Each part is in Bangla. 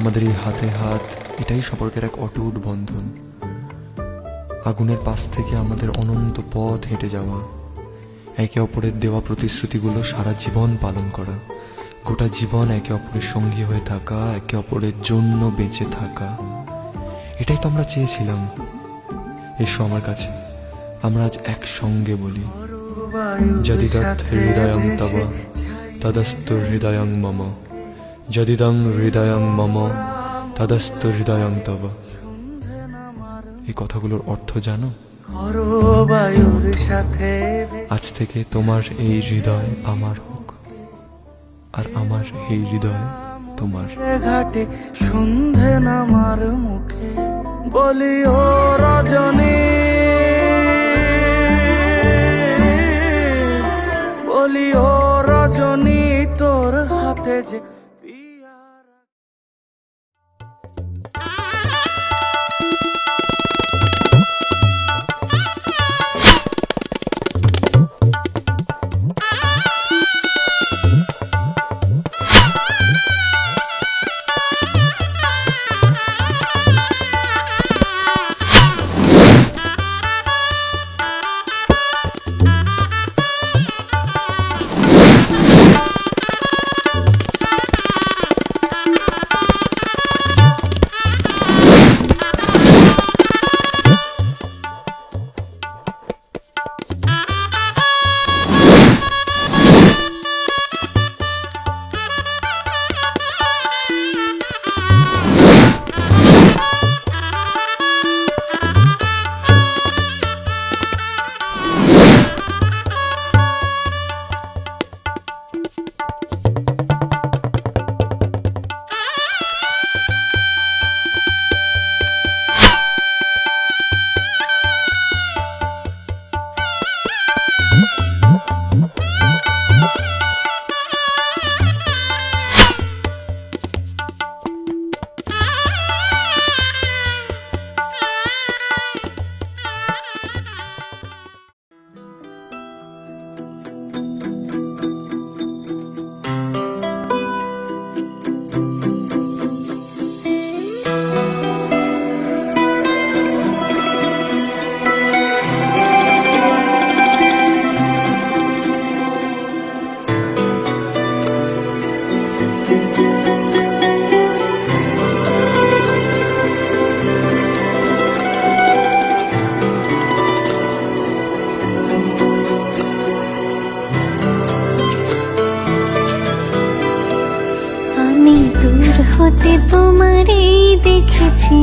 আমাদের এই হাতে হাত, এটাই সম্পর্কের এক অটুট বন্ধন। আগুনের পাশ থেকে আমাদের অনন্ত পথ হেঁটে যাওয়া, একে অপরের দেওয়া প্রতিশ্রুতিগুলো সারা জীবন পালন করা, গোটা জীবন একে অপরের সঙ্গী হয়ে থাকা, একে অপরের জন্য বেঁচে থাকা, এটাই তো আমরা চেয়েছিলাম। এসো আমার কাছে, আমরা আজ একসঙ্গে বলি, যদিদৎ হৃদয়ং তব তদস্তু হৃদয়ং মম, যদিদং হৃদয়ং মম তদস্তু হৃদয়ং তব। এই কথাগুলোর অর্থ জানো? আজ থেকে তোমার এই হৃদয় আমার হোক, আর আমার এই হৃদয় তোমার। ঘাটে সন্ধে নামার মুখে বলি ও রজনী, বলি ও রজনী, তোর হাতে যে হতে তোমারে দেখেছি,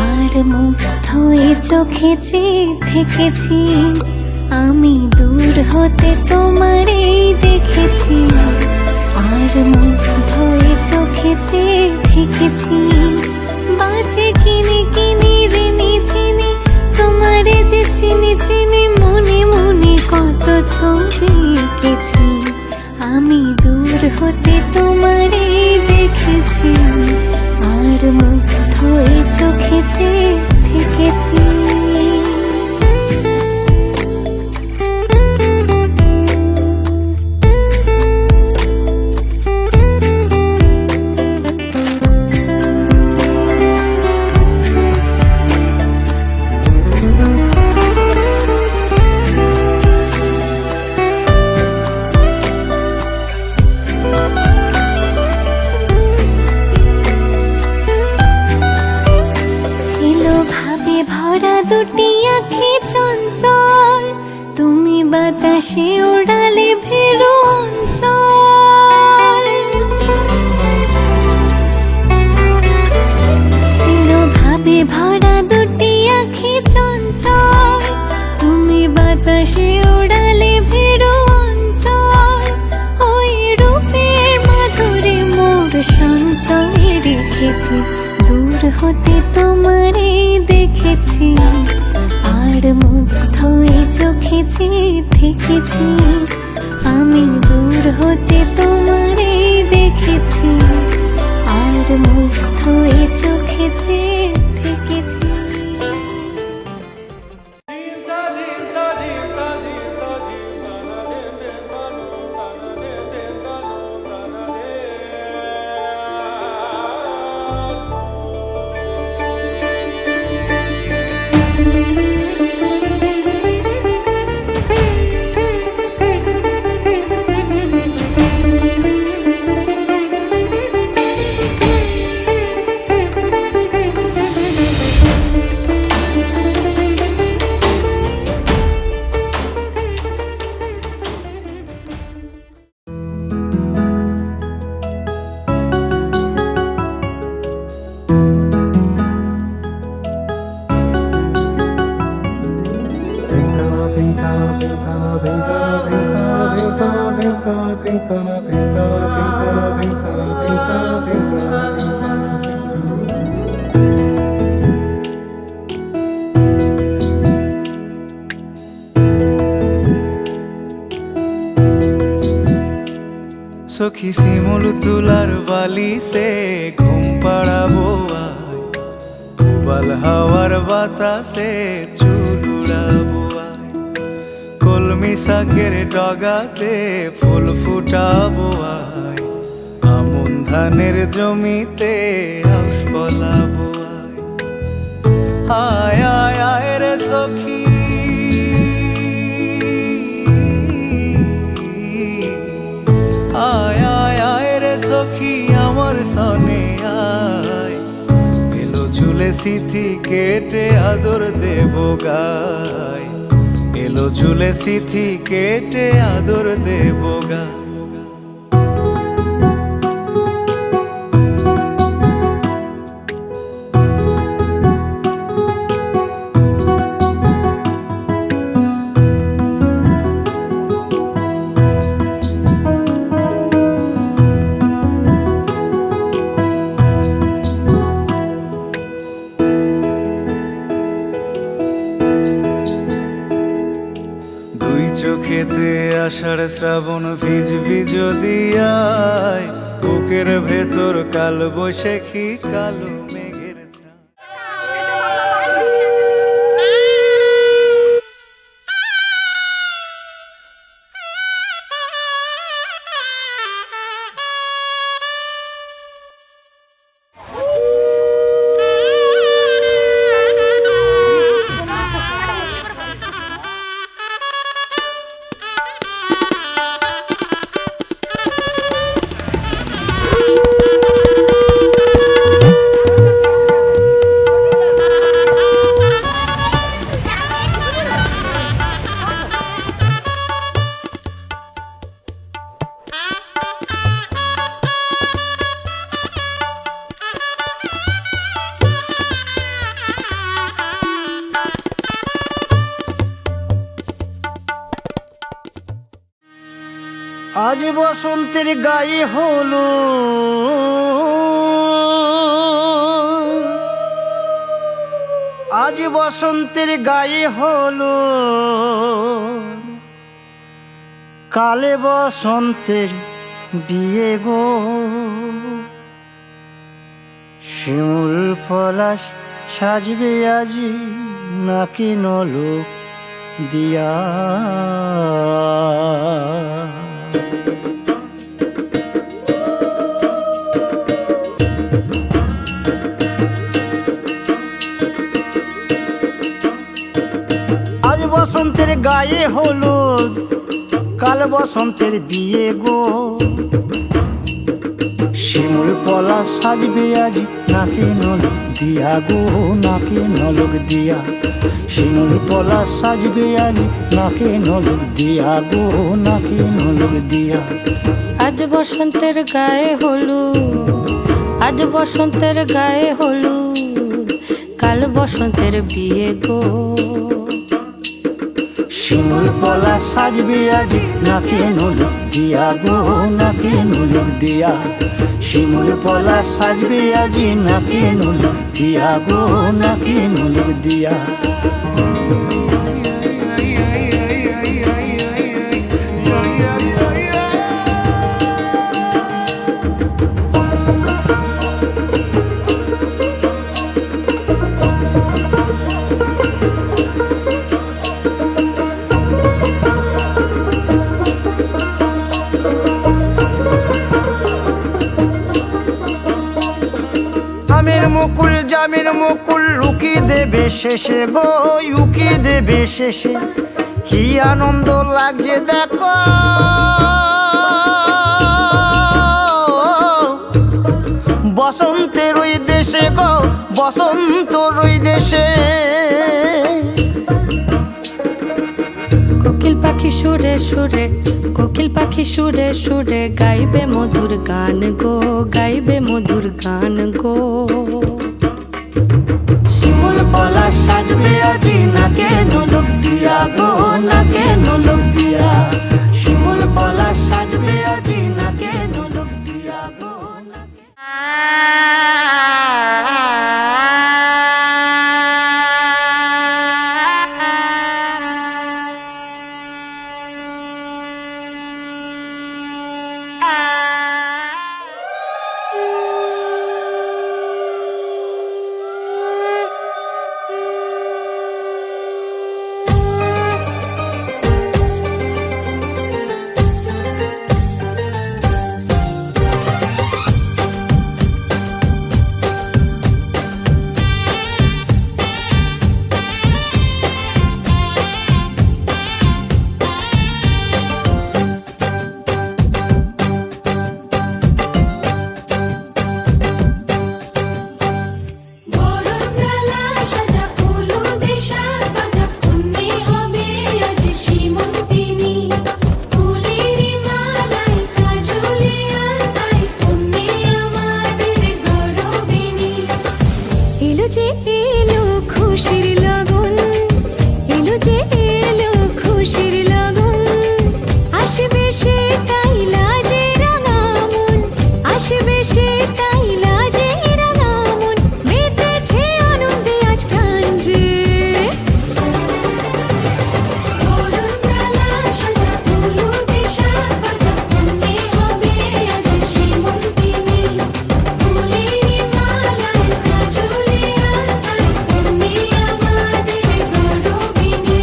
আর মুগ্ধ হয়ে চোখে চেয়ে থেকেছি। আমি দূর হতে তোমারে দেখেছি, আর মুগ্ধ হয়ে চোখে চেয়ে থেকেছি। বাজে কিনে কিনে রেনে চিনি, তোমারে যে চিনি চিনি, মনে মনে কত ছবি এঁকেছি। আমি দূর হতে তোমারে দেখেছি, আর মুগ্ধ হয়ে চোখে চেয়ে থেকেছি। ভরা দুটি আঁখি চঞ্চল, তুমি বাতাসে ওড়ালে ভেরু অঞ্চল। ছিল ভাবে ভরা দুটি আঁখি চঞ্চল, তুমি বাতাসে ওড়ালে ভেরু অঞ্চল। ওই রূপের মাধুরী মোর সঞ্চয়ে রেখেছি, দূর হতে তোমারে দেখেছি, আর মুগ্ধ হয়ে চোখে চেয়ে থেকেছি। আমি দূর হতে তোমারে দেখেছি, আর মুগ্ধ হয়ে চোখে চেয়ে থেকেছি। তুলার বালিশে ঘুম পাড়াবো আয়, উবাল হাওয়ার বাতাসে চুল উড়াবো আয়, কলমি শাকের ডগাতে ফুল ফুটাবো আয়, আমন ধানের জমিতে আউশ ফলাবো আয়, আয় আয় রে সখী, আয় আয় আয় রে সখী আমার সনে আয়, এলো ঝুলে সিথি কেটে আদর দেব গায়, এলো ঝুলে সিথি কেটে আদর দেব গায়। চোখেতে আষাঢ় শ্রাবণ ভিজবি যদি আয়, বুকের ভেতর কাল বৈশাখী কালো মেঘের ছায়া। আজ বসন্তের গায়ে হলো, আজ বসন্তের গায়ে হলো, কালে বসন্তের বিয়ে গো, শিমুল পলাশ সাজবে আজি নাকি নলোক দিয়া। আজ বসন্তের গায়ে হলুদ, কাল বসন্তের বিয়ে গো, শিমুল পলাশ সাজবে আজ নাকে নলক দিয়া গো, নাকে নলক দিয়া, শিমুল পলাশ সাজবে আজ নাকে নলক দিয়া গো, নাকে নলক দিয়া। আজ বসন্তের গায়ে হলুদ, আজ বসন্তের গায়ে হলুদ, কাল বসন্তের বিয়ে গো, শিমুল পলাশ সাজবে আজ নাকে নলক দিয়া গো, নাকে নলক দিয়া, শিমুল পলাশ সাজবে আজ নাকে নলক দিয়া গো, নাকে নলক দিয়া। আমের মুকুল জামের মুকুল লুকি দেবে শেষে গো, উকি দেবে শেষে, কি আনন্দ লাগছে দেখো, বসন্তের ওই দেশে গো, বসন্তর ওই দেশে। কোকিল পাখি সুরে সুরে, কোকিল পাখি সুরে সুরে, গাইবে মধুর গান গো, গাইবে মধুর গান গো, শিমুল পলাশ সাজবে আজি নাকে নলক দিয়া গো, নাকে নলক দিয়া, শিমুল পলাশ সাজবে আজি নাকে নলক দিয়া গো, নাকে। যে এলো খুশির লগন, এলো যে এলো খুশির লগন, আসবে সে তাই লাজে রাঙা মন, আসবে সে তাই লাজে রাঙা মন, মেতেছে আনন্দে আজ প্রাণ যে। বরণডালা সাজা হলুদে শাক ভাজা, মনে হবে আজ সীমন্তিনী, ফুলের মালায় কাজলে আলতায়, তুমি আমাদের গৌরবিনী।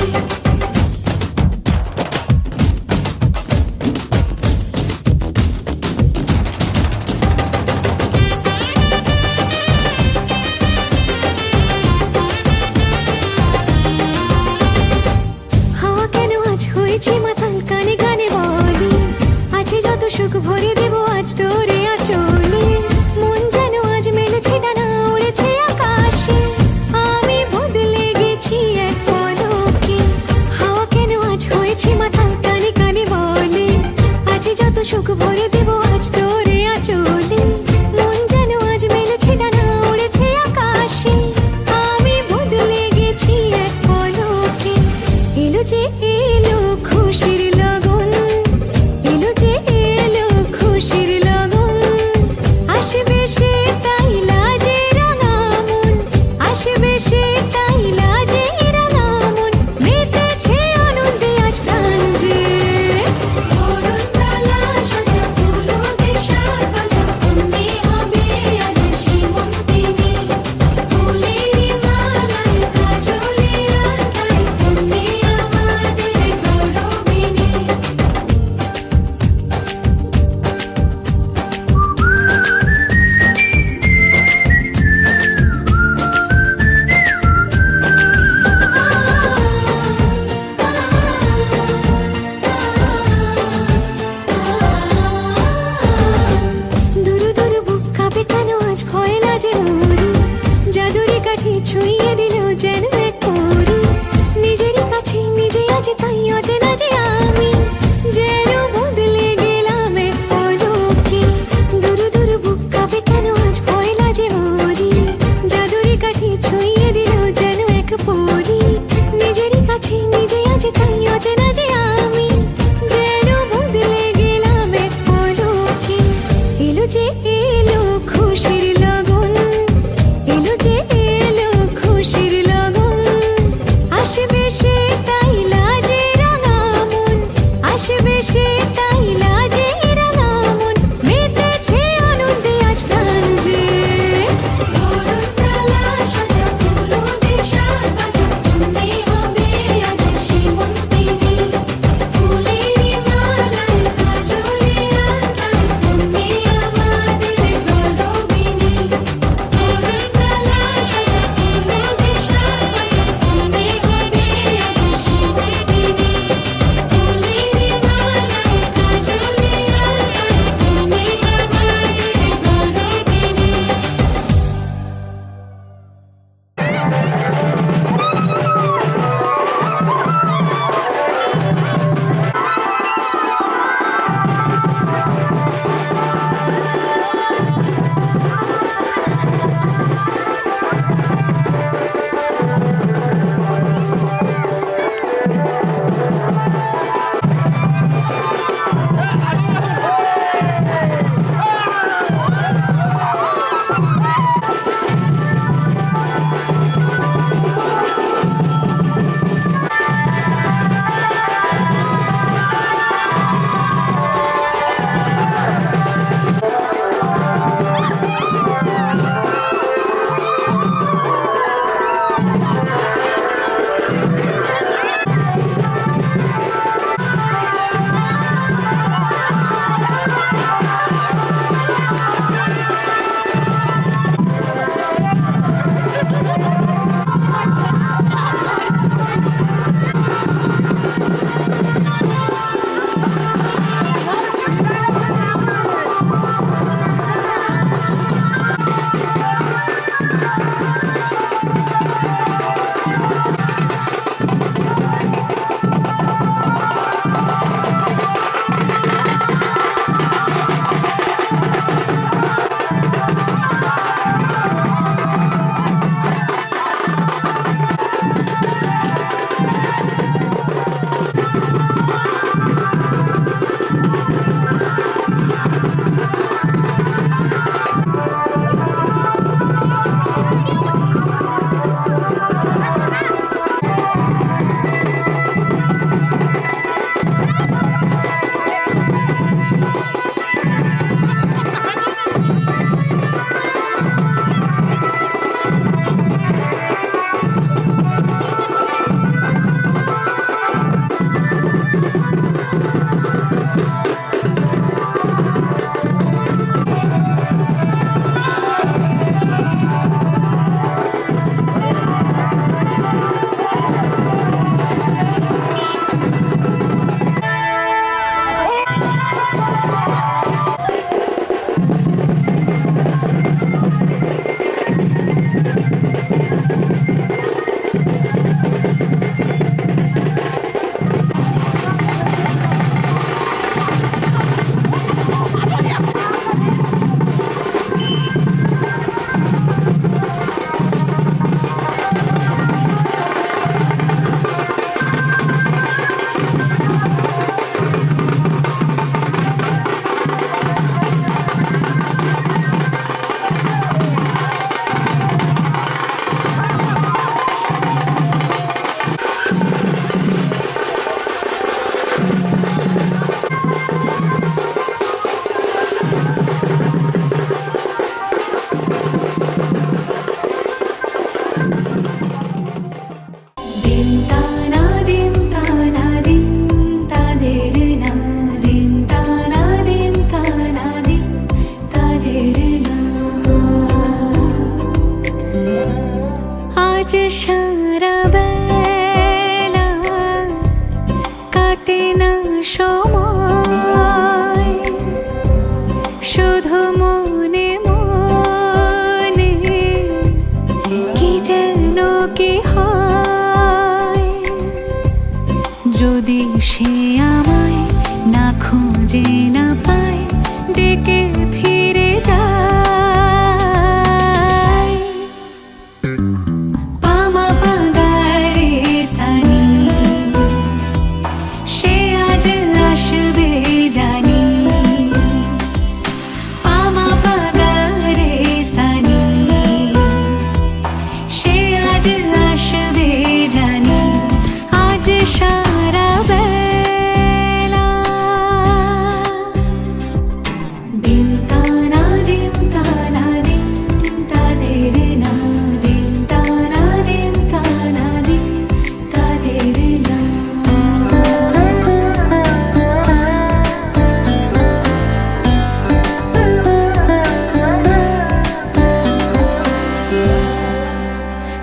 হাওয়া কেন আজ হয়েছে মাতাল, কানে কানে বলি আছে যত সুখ ভরে দেব আজ তোরে আঁচলে। মন যেন আজ মেলেছে ডানা, উড়েছে আকাশে, আমি বদলে গেছি এক পলকে। হাওয়া কেন আজ হয়েছে মাতাল, কানে কানে বলে আছে যত সুখ ভরে দেব আজ তোরে আঁচলে। মন যেন আজ মেলেছে ডানা, উড়েছে আকাশে, আমি বদলে গেছি এক পলকে। এলো যে এলো খুশির লগন, এলো যে এলো খুশির লগন, আজ সারা বেলা কাটে না সময়, শুধু মনে মনে কি যেন কি হয়। যদি সে আমায় না খুঁজে না পায়, ডেকে ফিরে যায়। পামা পাগারে সানি, সে আজ আসবে জানি। পামা পাগারে সানি, সে আজ আসবে জানি। আজ সারা বেলা দিন তানা দিন তানা দিন তাদের না, দিন তানা দিন তানা দিন তাদের না।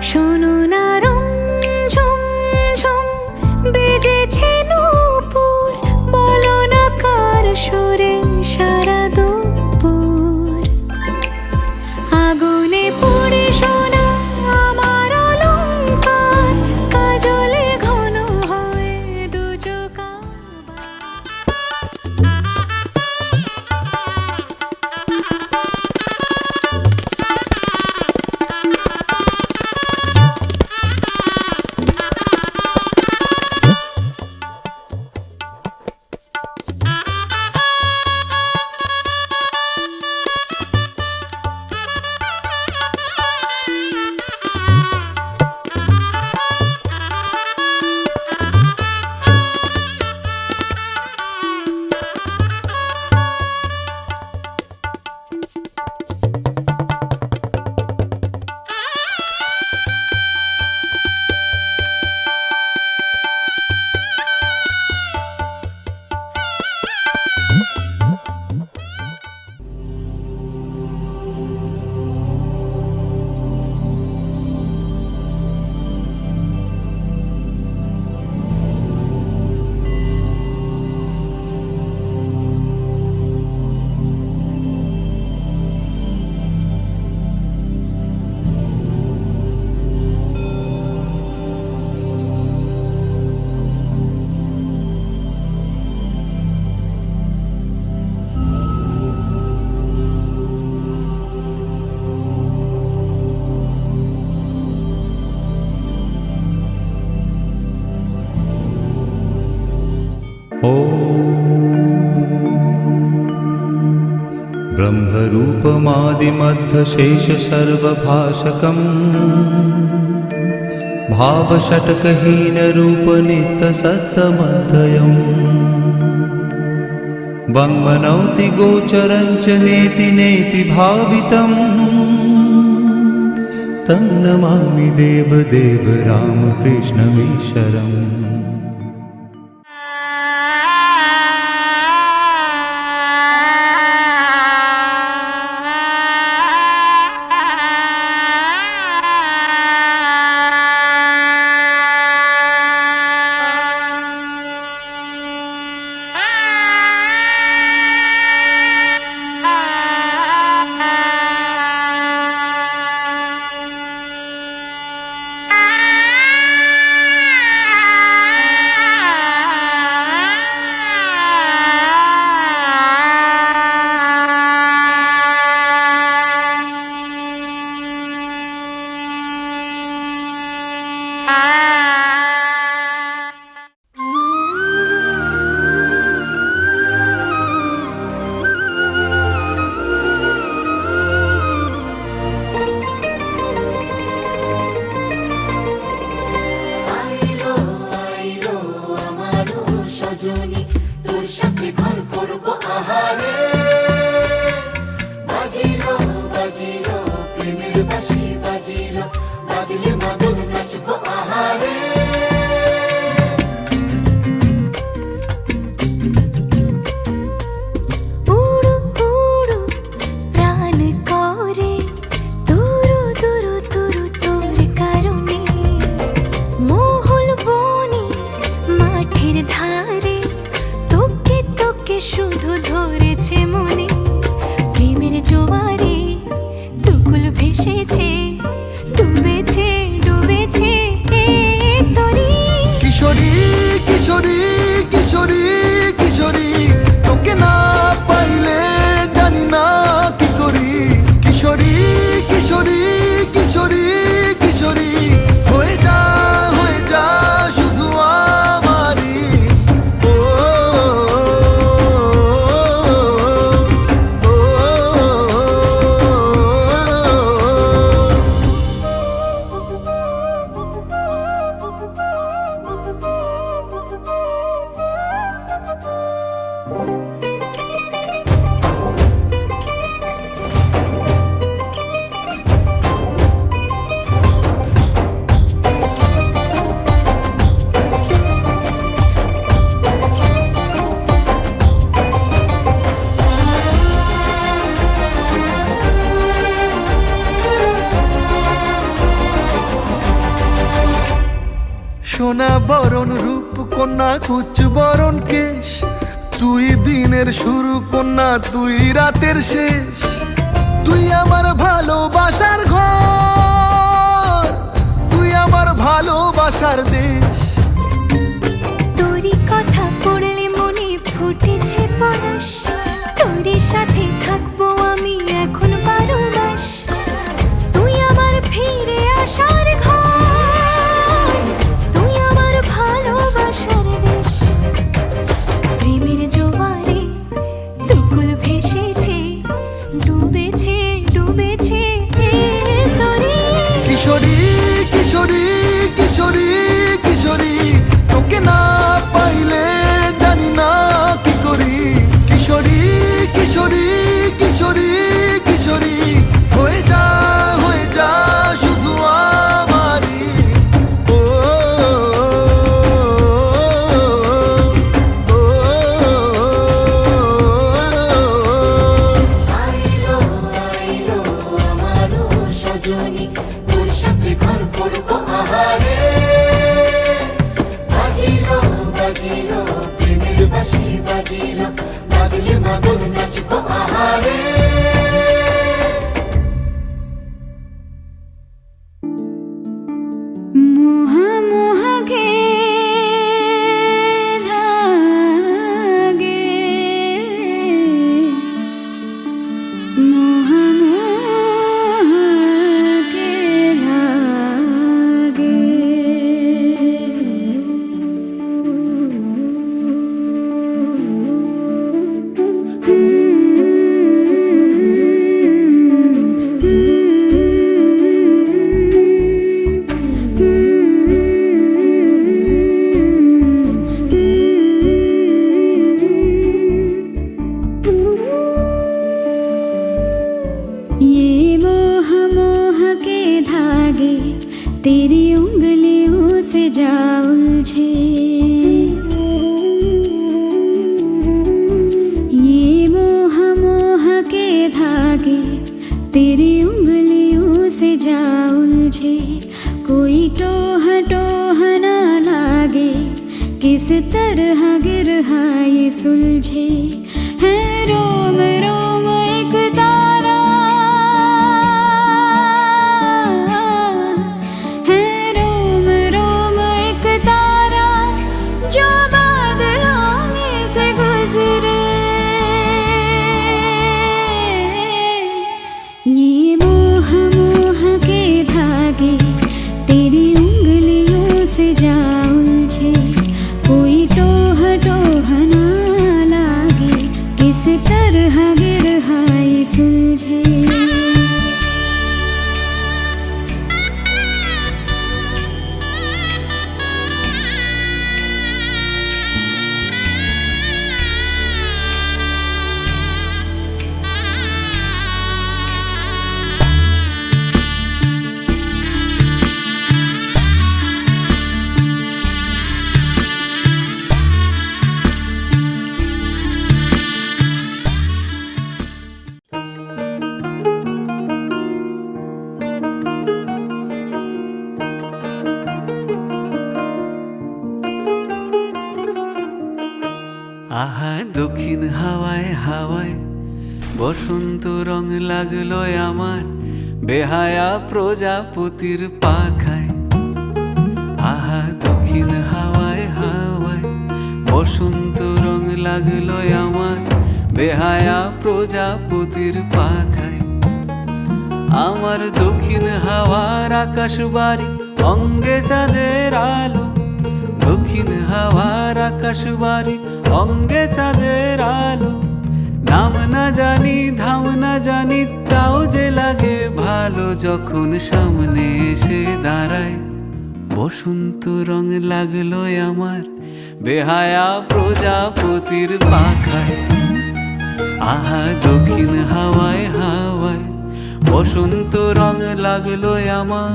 শোনো না রুম ঝুম ঝুম বেজেছে নূপুর, বলো না কার সুরে সারা দুপুর। আগুনে পুড়ে সোনা আমার অলংকার, কাজলে ঘন হয় দু চোখ আবার। ब्रह्मरूपमादिमध्यशेषसर्वभाषकम् भावषट्कहीनरूपनित्यसत्तमध्ययम् वङ्मनौति गोचरं च नेति नेति भावितम् तं नमामि देवदेव रामकृष्णमीश्वरम्। প্রাণ করে তুরু তুরু তুরু তোর কারণে ভেসেছে ডুবেছে ডুবেছে এ তরি কিশোরী কিশোরী কিশোরী কিশোরী তোকে না পাইলে জানি না কি করি কিশোরী কিশোরী কিশোরী কিশোরী হয়ে যা শুধু আমারই ও, ও, ও, ও। সোনা বরণ রূপ কন্যা কুচ বরণ কেশ তুই দিনের শুরু কন্যা তুই রাতের শেষ তুই আমার ভালোবাসার ঘর তুই আমার ভালোবাসার দেশ তোরই কথা পড়লে মনে ফুটেছে পরশ তোরই সাথে থাকবো আমি এখন 12 মাস তুই আমার ফিরে আসার ঘর তুই আমার ভালোবাসার দেশ প্রেমের জোয়ারে দুকুল ভেসেছে ডুবেছে ডুবেছে এ তরি কিশোরী কিশোরী কিশোরী কিশোরী তোকে না পাইলে জানি না কি করি কিশোরী কিশোরী কিশোরী কিশোরী হয়ে যা শুধু আমারই ও, ও, ও, ও। আইলো আইলো আমারও সজনী তোর সাথে ঘর করবো আহারে বাজিলো বাজিলো প্রেমের বাঁশি বাজিলো বাজলে মাদল নাচবো আহারে মোহা মোহা গে লাগে মোহা মোহা গে লাগে ये मोह मोह के धागे तेरी उंगलियों से जा उलझे ये मोह मोह के धागे तेरी उंगलियों से जा उलझे कोई टोह टोह ना लागे किस तरह गिरहा ये सुलझे है रोम रोम एक तारा है रोम रोम एक तारा जो बादलों में से गुजरे ये मोह मोह के धागे तेरी उंगलियों से जा उलझे कोई टोह टोह ना लागे किस तरह गिरहा ये सुलझे আহা দক্ষিণ হাওয়ায় হাওয়ায় বসন্ত রং লাগলো আমার বেহায়া প্রজাপতির পাখায়, আহা দক্ষিণ হাওয়ায় হাওয়ায় বসন্ত রং লাগলো আমার বেহায়া প্রজাপতির পাখায়। আমার দক্ষিণ হাওয়ার আকাশ বাড়ি অঙ্গে চাঁদের আলো, দক্ষিণ হাওয়ার আকাশ বাড়ি অঙ্গে চাঁদের আলো। নাম না জানি ধাম না জানি তাও যে লাগে ভালো, যখন সামনে এসে দাঁড়ায় বসন্ত রং লাগলো আমার বেহায়া প্রজাপতির পাখায়। আহা দক্ষিণ হাওয়ায় হাওয়ায় বসন্ত রং লাগলো আমার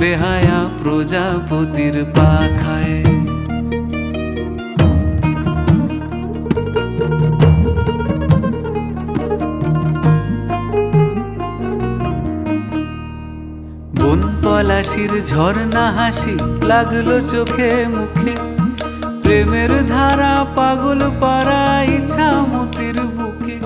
বেহায়া প্রজাপতির পাখায়। বন পলাশির ঝর্ণা হাসি লাগলো চোখে মুখে, প্রেমের ধারা পাগল পাড়া ইচ্ছা মতির বুকে।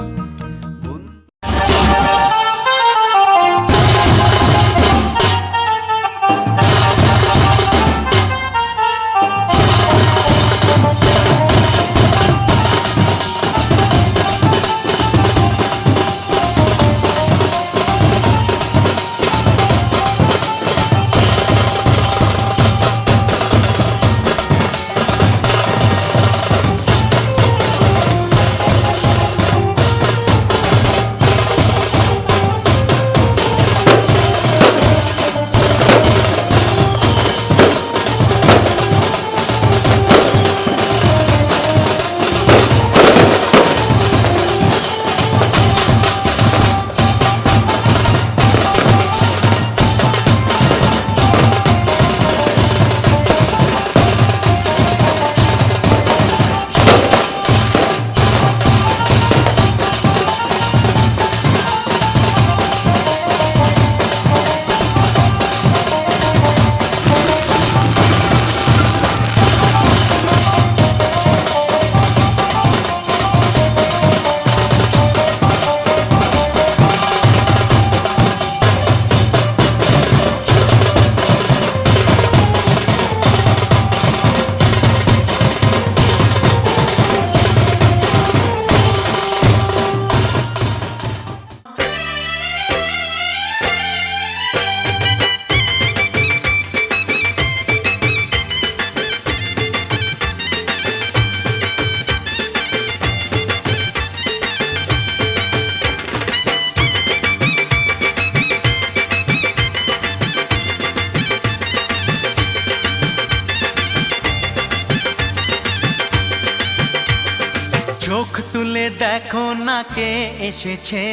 চোখ তুলে দেখো না কে এসেছে,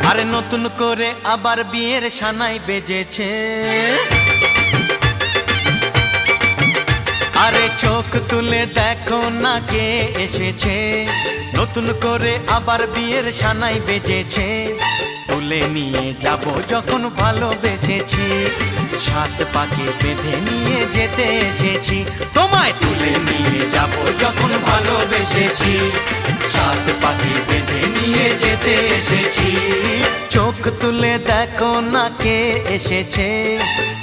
আরে নতুন করে আবার বিয়ের সানাই বেজেছে। আরে চোখ তুলে দেখো না কে এসেছে, নতুন করে আবার বিয়ের সানাই বেজেছে। তুলে নিয়ে যাব যখন ভালোবেসেছি, সাত পাকে বেঁধে নিয়ে যেতে এসেছি। তোমায় তুলে নিয়ে যাব যখন ভালোবেসেছি, সাত পাকে বেঁধে নিয়ে যেতে এসেছি। চোখ তুলে দেখো না কে এসেছে,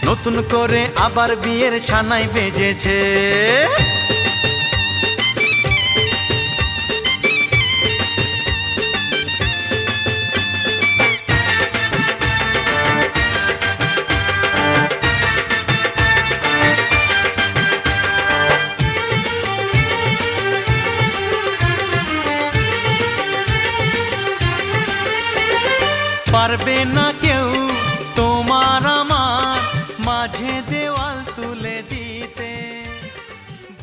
নতুন করে আবার বিয়ের সানাই বেজেছে। পারবে না কেউ তোমার আমার মাঝে দেওয়াল তুলে দিতে।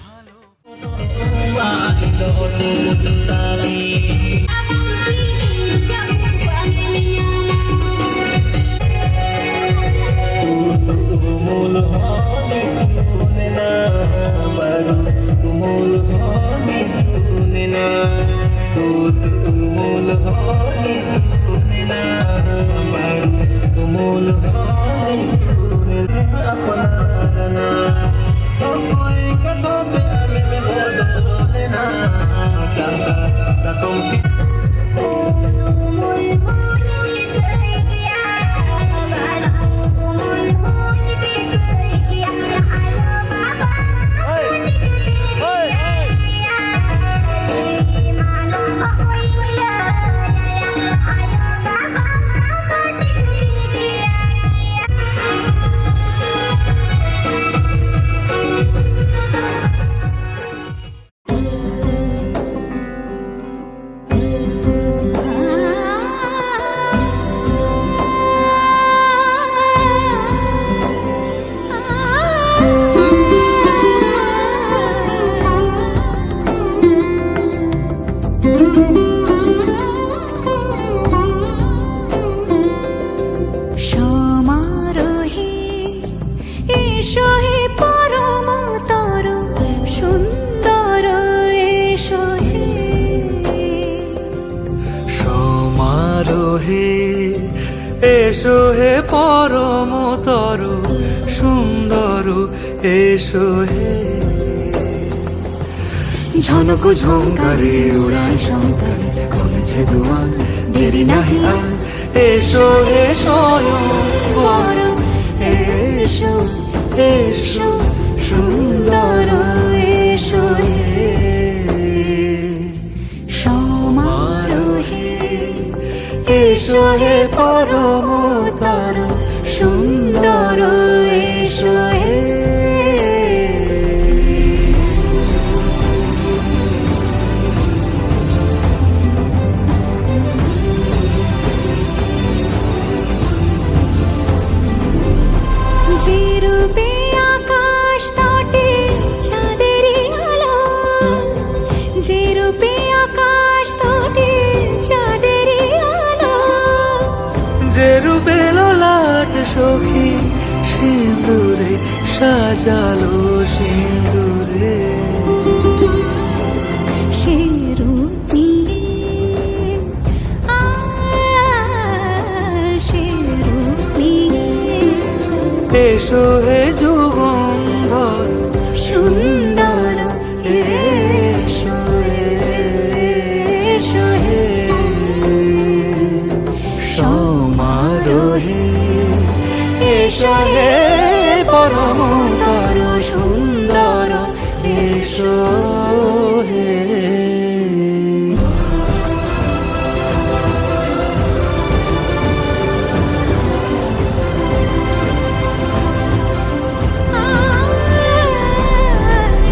ভালো Sa হে এসো হে পরমতর সুন্দর এসো হে ঝনক ঝঙ্কারে উড়ায় শঙ্কারে কমেছে দুয়ার দেরি নাহি আর এসো হে স্বয়ং পরম এসো এসো সুন্দর এসো হে সমারোহে এসো হে পরমতর সুন্দর এসো হে যে রূপে আকাশ তটে চাঁদেরই আলো, যে রূপে আকাশ তটে চাঁদেরই আলো, যে রূপে ললাট সখী সিঁদুরে সাজালো সিঁদুরে সে রূপ নিয়ে সে রূপ নিয়ে এসো হে যুগন্ধর সুন্দর এসো এসো হে সমারোহে এসো হে পরমতর সুন্দর এসো হে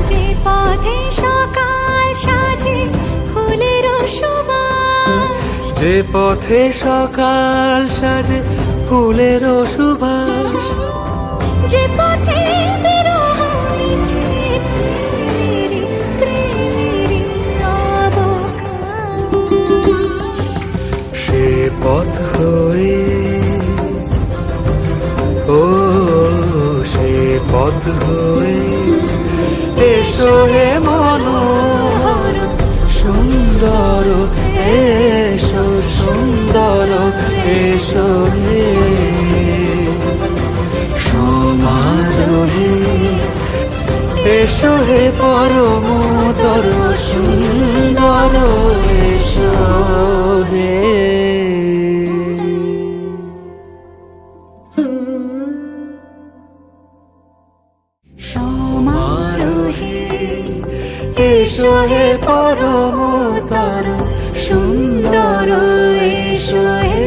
যে পথে সকাল সাজে ফুলের সুবাস, যে পথে সকাল সাজে ফুলের সুবাস যে পথে বিরহ মিছে প্রেমেরই প্রেমেরই অবকাশ, সে পথ হয়ে ও সে পথ হয়ে এসো হে মনোহর সুন্দর এসো সুন্দর এসো হে সমারোহে এসো হে পরমতর সুন্দর এসো হে সমারোহে এসো হে পরমতর সুন্দর এসো হে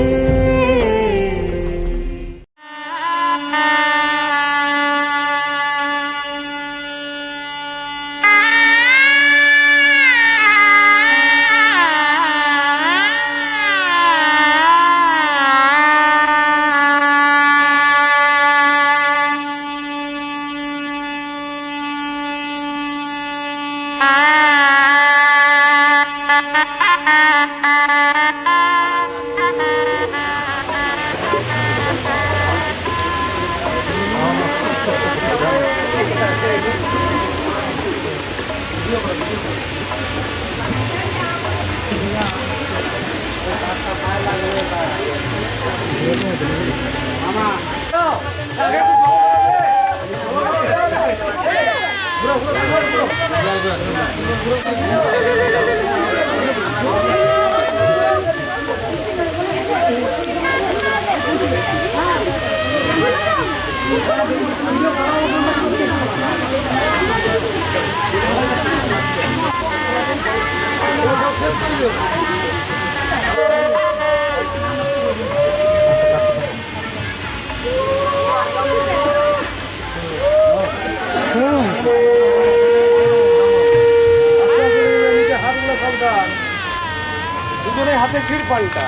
দুজনের হাতে ছিড় পাল্টা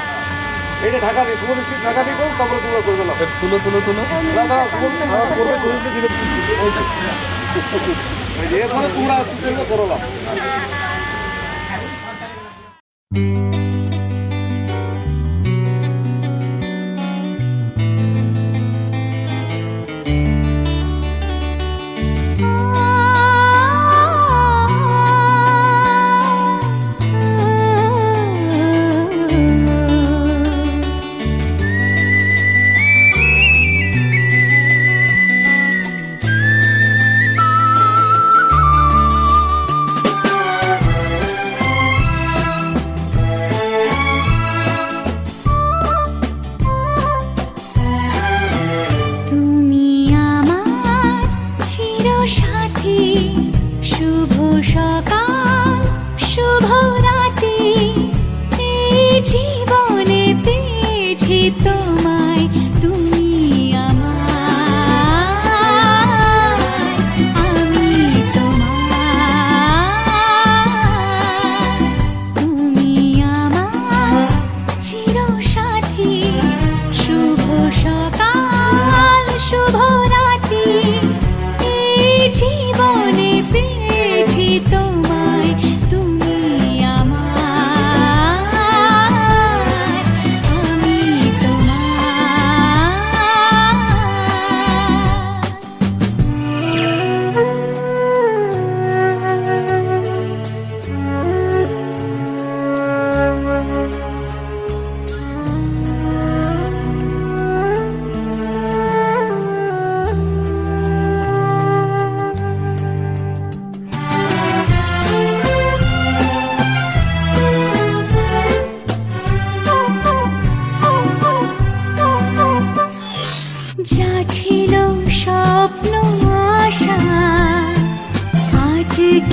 এটা ঢাকা দিয়ে সমুদ্র সিট ঢাকা দিয়ে করো তারপরে তোমরা করবে না তুলো তুলো তুলো দাদা সমুদ্র করবে সমুদ্র দিলে এরপরে তোমরা করো না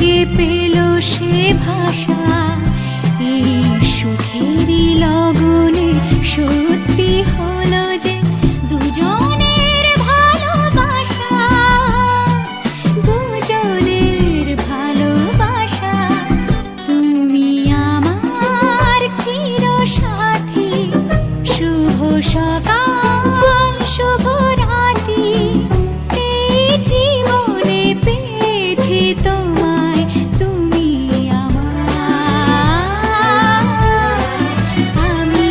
থেকে পেল সে ভাষা, এই সুখেরই লগনে সত্যি হলো যে দুজনের ভালোবাসা, দুজনের ভালোবাসা। তুমি আমার চিরসাথী, শুভ সকাল শুভ রাতি, এই জীবনে পেয়েছি তোমায়, তুমি আমার, আমি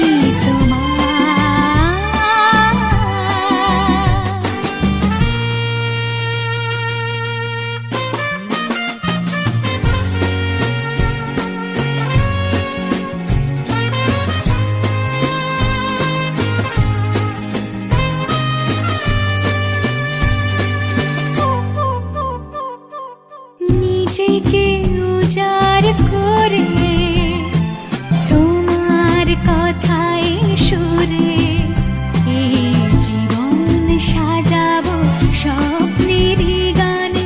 নিজেকে উজাড় করে তোমার কথায় সুরে এই জীবন সাজাবো স্বপ্নের গানে,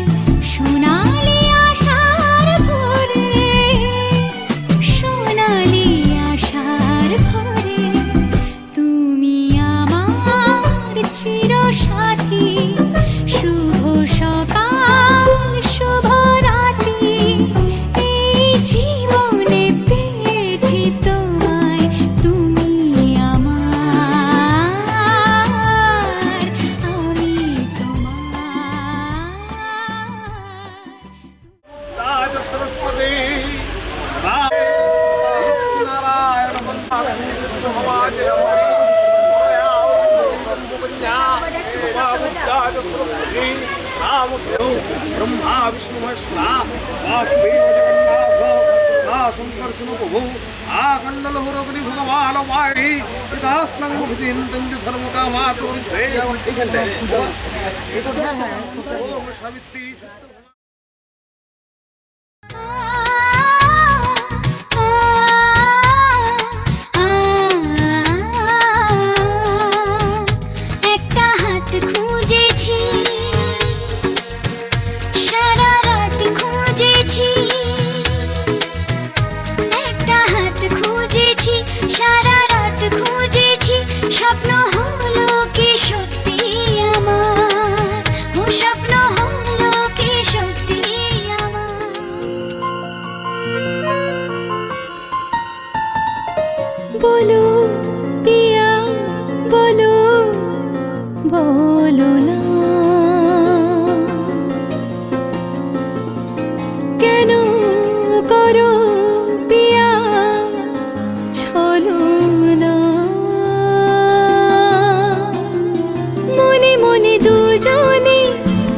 সোনালি আশার ভরে, সোনালি আশার ভরে। তুমি আমার চিরসাথী, শুভ সকাল শুভ রাতি, এই জীবনে পেয়েছি তোমায়, তুমি আমার, আমি তোমার। রাজ সরস্বতী নারায়ণ সমাজ সরস্বতী রাম ব্রহ্মা বিষ্ণু মহেশ্বরা বাসুদেব জগন্নাথ শঙ্কর সুনপ্রভু আখণ্ডল হুরগরি ভগবান মায়ি সীতাস্নং ভুজিন্দং ধর্ম কামাতো এইখানটায় ওম সাবিত্রী একটা হাত খুঁজেছি, সারা রাত খুঁজেছি, একটা হাত খুঁজেছি, সারা রাত খুঁজেছি, স্বপ্ন হলো কি সত্যি আমার, ও স্বপ্ন হলো কি সত্যি আমার। বলো পিয়া বলো, বলো না কেন করো পিয়া ছলনা, মনে মনে দুজনে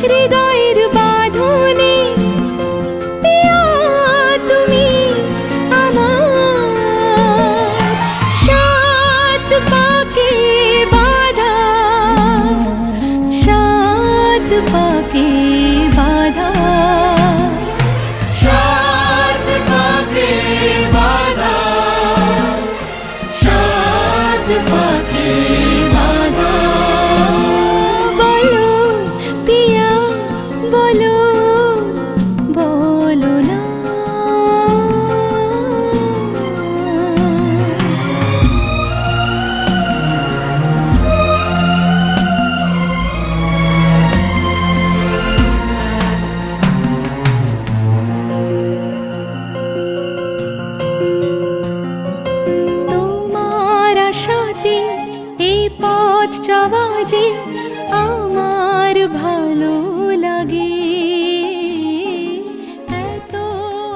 হৃদয়ের বাঁধনে, পিয়া তুমি আমার, সাত পাকে বাঁধা, সাত পাকে বাঁধা, সাত পাকে বাঁধা, সাত পাকে বাঁধা। বলো পিয়া বলো, বলো না তোমার আশাতে এই পথ চলা যে আমার ভালো লাগে, এত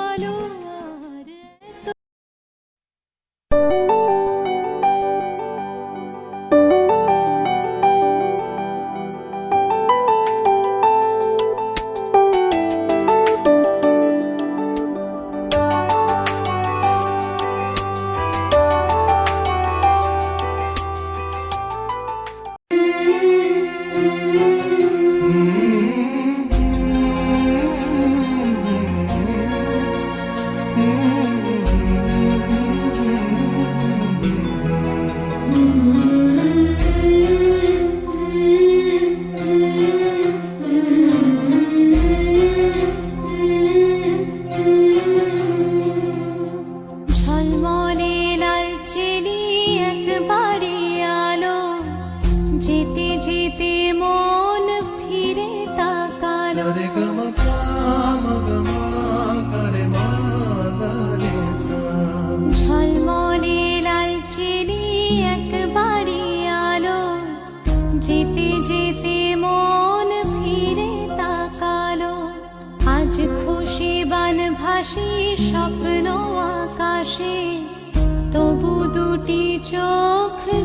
আলো আর এত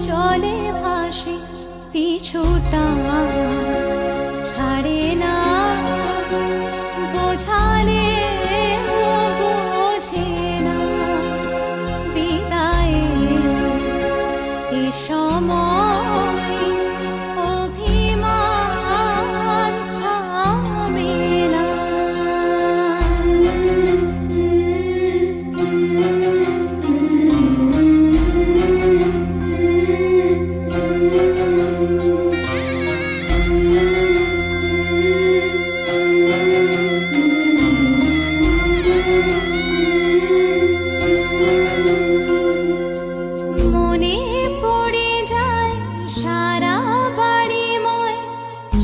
জলে ভাসে পিছুটা ছাড়ে না বোঝালে বোঝে না বিদায়ে এ সময় অভিমান থামে না। মনে পড়ে যায় সারা বাড়িময়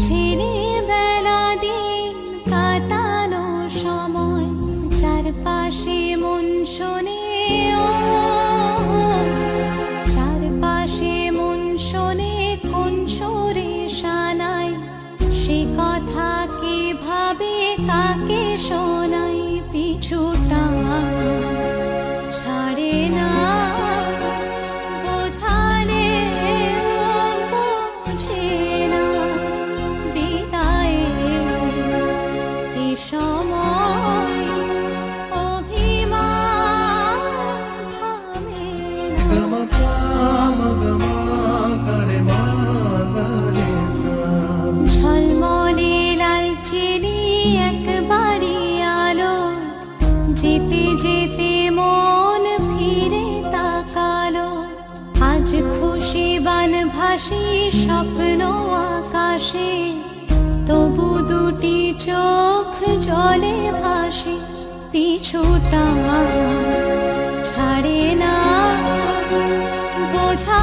ছেলেবেলা দিন কাটানো সময় চারপাশে মন শোনে ও চারপাশে মন শোনে কোন সুরে শানাই সে কথা কিভাবে কাকে শোনাই পিছুটা ছাড়ে না বোঝালে বোঝে না বিদায়ে এ সময় অভিমান থামে না। ঝলমলে লালচেলি একবারই আলো যেতে যেতে মন ফিরে তাকালো আজ খুশি বান ভাসি স্বপ্ন আকাশে তবু দুটি চোখ জলে ভাসে পিছুটা ছাড়ে না বোঝা